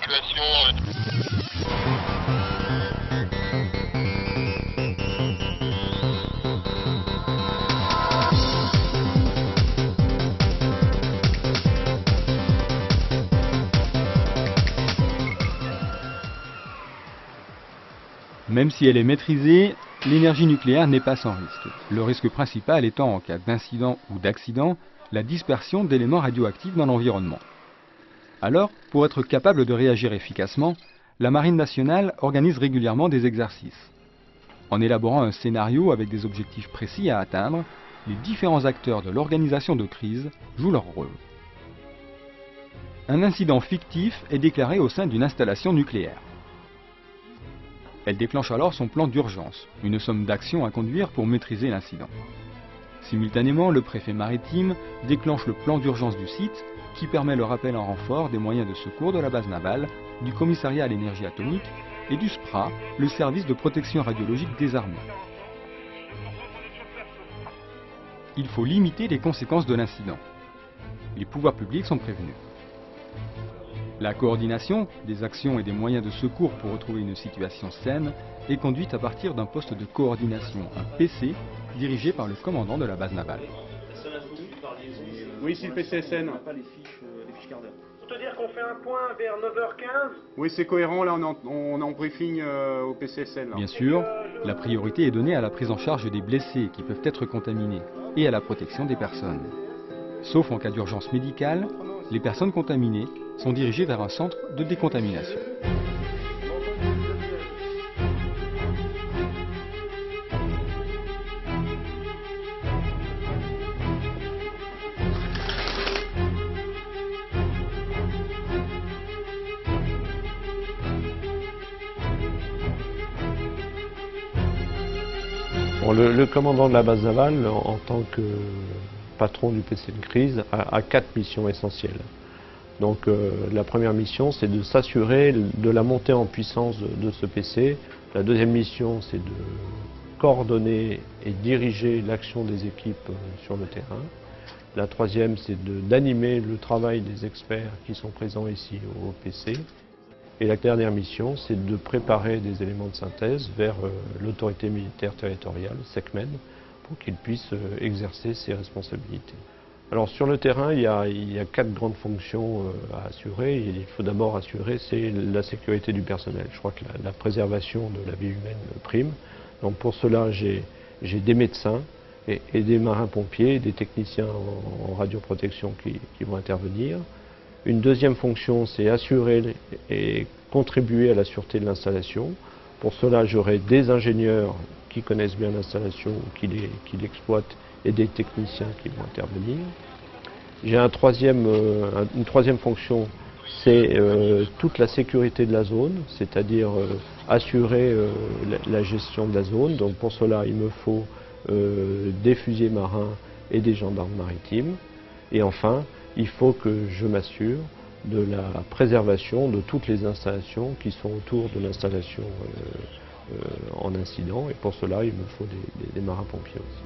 l'évacuation. Même si elle est maîtrisée, l'énergie nucléaire n'est pas sans risque. Le risque principal étant, en cas d'incident ou d'accident, la dispersion d'éléments radioactifs dans l'environnement. Alors, pour être capable de réagir efficacement, la Marine nationale organise régulièrement des exercices. En élaborant un scénario avec des objectifs précis à atteindre, les différents acteurs de l'organisation de crise jouent leur rôle. Un incident fictif est déclaré au sein d'une installation nucléaire. Elle déclenche alors son plan d'urgence, une somme d'actions à conduire pour maîtriser l'incident. Simultanément, le préfet maritime déclenche le plan d'urgence du site qui permet le rappel en renfort des moyens de secours de la base navale, du commissariat à l'énergie atomique et du SPRA, le service de protection radiologique des armées. Il faut limiter les conséquences de l'incident. Les pouvoirs publics sont prévenus. La coordination des actions et des moyens de secours pour retrouver une situation saine est conduite à partir d'un poste de coordination, un PC, dirigé par le commandant de la base navale. Oui, c'est le PCSN. On n'a pas les fiches quart d'heure. Pour te dire qu'on fait un point vers 9h15. Oui, c'est cohérent, là on est en briefing au PCSN. Là. Bien sûr, la priorité est donnée à la prise en charge des blessés qui peuvent être contaminés et à la protection des personnes. Sauf en cas d'urgence médicale, les personnes contaminées sont dirigées vers un centre de décontamination. Bon, le commandant de la base navale, en tant que patron du PC de crise, a 4 missions essentielles. Donc la première mission, c'est de s'assurer de la montée en puissance de ce PC. La deuxième mission, c'est de coordonner et diriger l'action des équipes sur le terrain. La troisième, c'est d'animer le travail des experts qui sont présents ici au PC. Et la dernière mission, c'est de préparer des éléments de synthèse vers l'autorité militaire territoriale, SECMEN, pour qu'ils puissent exercer ses responsabilités. Alors sur le terrain, il y a 4 grandes fonctions à assurer. Il faut d'abord assurer, c'est la sécurité du personnel. Je crois que la préservation de la vie humaine prime. Donc pour cela, j'ai des médecins et des marins-pompiers, des techniciens en radioprotection qui vont intervenir. Une deuxième fonction, c'est assurer et contribuer à la sûreté de l'installation. Pour cela, j'aurai des ingénieurs qui connaissent bien l'installation, qui l'exploitent, et des techniciens qui vont intervenir. J'ai une troisième fonction, c'est toute la sécurité de la zone, c'est-à-dire assurer la gestion de la zone. Donc pour cela, il me faut des fusiliers marins et des gendarmes maritimes. Et enfin, il faut que je m'assure de la préservation de toutes les installations qui sont autour de l'installation en incident. Et pour cela, il me faut des marins-pompiers aussi.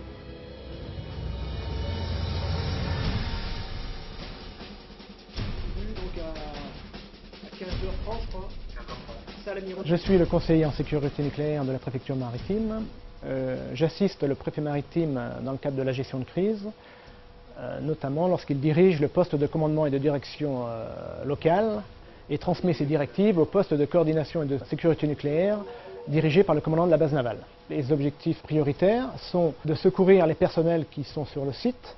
Je suis le conseiller en sécurité nucléaire de la préfecture maritime. J'assiste le préfet maritime dans le cadre de la gestion de crise, notamment lorsqu'il dirige le poste de commandement et de direction local et transmet ses directives au poste de coordination et de sécurité nucléaire dirigé par le commandant de la base navale. Les objectifs prioritaires sont de secourir les personnels qui sont sur le site,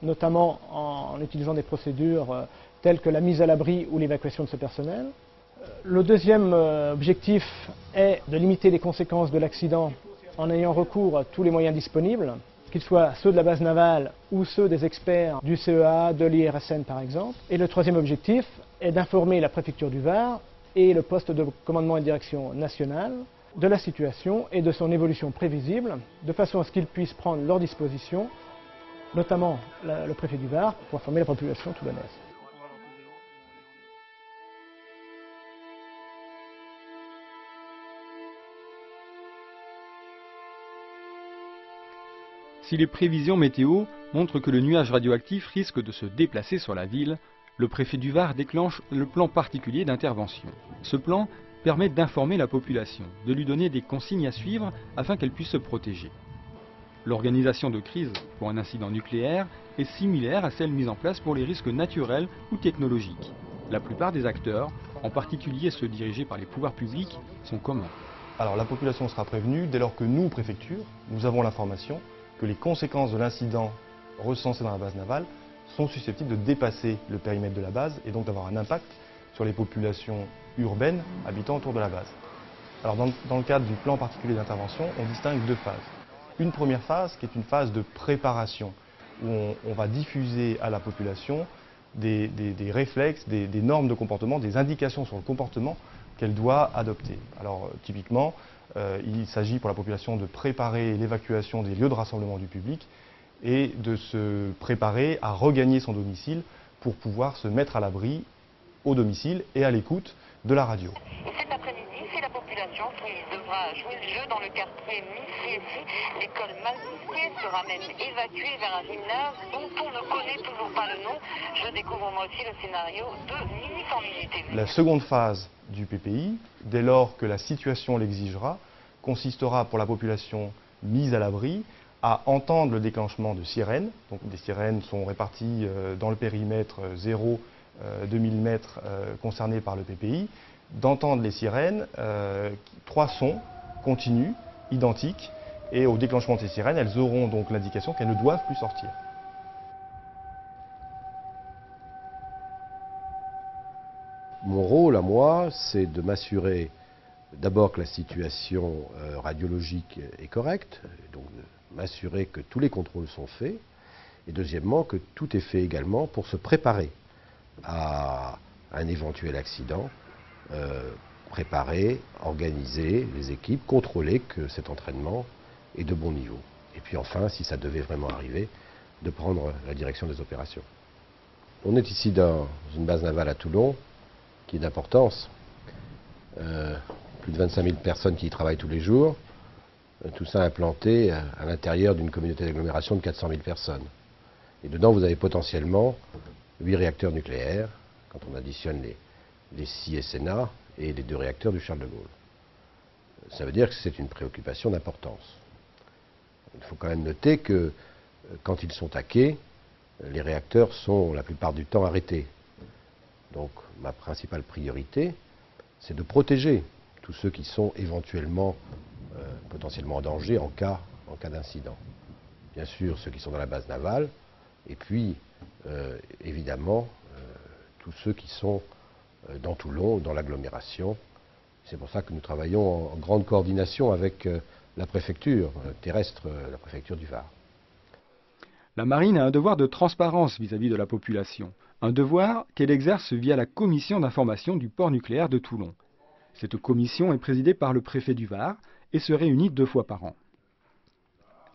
notamment en utilisant des procédures telles que la mise à l'abri ou l'évacuation de ce personnel. Le deuxième objectif est de limiter les conséquences de l'accident en ayant recours à tous les moyens disponibles, qu'ils soient ceux de la base navale ou ceux des experts du CEA, de l'IRSN par exemple. Et le troisième objectif est d'informer la préfecture du Var et le poste de commandement et de direction national de la situation et de son évolution prévisible, de façon à ce qu'ils puissent prendre leurs dispositions, notamment le préfet du Var, pour informer la population toulonnaise. Si les prévisions météo montrent que le nuage radioactif risque de se déplacer sur la ville, le préfet du Var déclenche le plan particulier d'intervention. Ce plan permet d'informer la population, de lui donner des consignes à suivre afin qu'elle puisse se protéger. L'organisation de crise pour un incident nucléaire est similaire à celle mise en place pour les risques naturels ou technologiques. La plupart des acteurs, en particulier ceux dirigés par les pouvoirs publics, sont communs. Alors la population sera prévenue dès lors que nous, préfecture, nous avons l'information que les conséquences de l'incident recensé dans la base navale sont susceptibles de dépasser le périmètre de la base et donc d'avoir un impact sur les populations urbaines habitant autour de la base. Alors dans le cadre du plan particulier d'intervention, on distingue deux phases. Une première phase qui est une phase de préparation, où on va diffuser à la population des réflexes, des normes de comportement, des indications sur le comportement qu'elle doit adopter. Alors typiquement, il s'agit pour la population de préparer l'évacuation des lieux de rassemblement du public et de se préparer à regagner son domicile pour pouvoir se mettre à l'abri au domicile et à l'écoute de la radio. Et cet après-midi, c'est la population qui devra jouer le jeu dans le quartier Missiessi. L'école Malziquet sera même évacuée vers un gymnase dont on ne connaît toujours pas le nom. Je découvre moi aussi le scénario de Minute en Minute. La seconde phase du PPI, dès lors que la situation l'exigera, consistera pour la population mise à l'abri à entendre le déclenchement de sirènes. Donc des sirènes sont réparties dans le périmètre 0-2000 mètres concernés par le PPI, d'entendre les sirènes, 3 sons continus, identiques, et au déclenchement de ces sirènes, elles auront donc l'indication qu'elles ne doivent plus sortir. Mon rôle à moi, c'est de m'assurer d'abord que la situation radiologique est correcte, donc de m'assurer que tous les contrôles sont faits, et deuxièmement que tout est fait également pour se préparer à un éventuel accident, préparer, organiser les équipes, contrôler que cet entraînement est de bon niveau. Et puis enfin, si ça devait vraiment arriver, de prendre la direction des opérations. On est ici dans une base navale à Toulon, qui est d'importance. Plus de 25 000 personnes qui y travaillent tous les jours, tout ça implanté à l'intérieur d'une communauté d'agglomération de 400 000 personnes. Et dedans, vous avez potentiellement 8 réacteurs nucléaires, quand on additionne les 6 SNA et les 2 réacteurs du Charles de Gaulle. Ça veut dire que c'est une préoccupation d'importance. Il faut quand même noter que quand ils sont hackés, les réacteurs sont la plupart du temps arrêtés. Donc ma principale priorité, c'est de protéger tous ceux qui sont éventuellement, potentiellement en danger en cas d'incident. Bien sûr, ceux qui sont dans la base navale, et puis évidemment tous ceux qui sont dans Toulon, dans l'agglomération. C'est pour ça que nous travaillons en grande coordination avec la préfecture terrestre, la préfecture du Var. La marine a un devoir de transparence vis-à-vis de la population, un devoir qu'elle exerce via la commission d'information du port nucléaire de Toulon. Cette commission est présidée par le préfet du Var et se réunit 2 fois par an.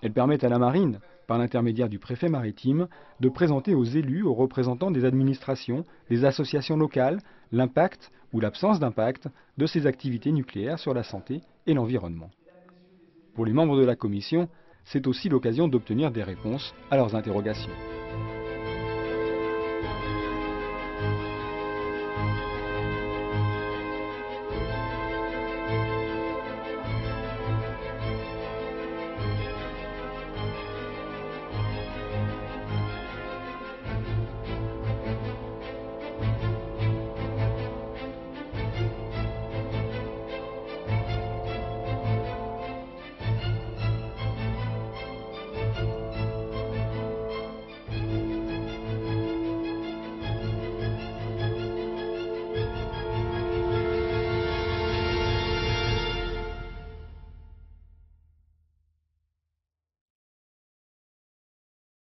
Elle permet à la marine, par l'intermédiaire du préfet maritime, de présenter aux élus, aux représentants des administrations, des associations locales, l'impact ou l'absence d'impact de ces activités nucléaires sur la santé et l'environnement. Pour les membres de la commission, c'est aussi l'occasion d'obtenir des réponses à leurs interrogations.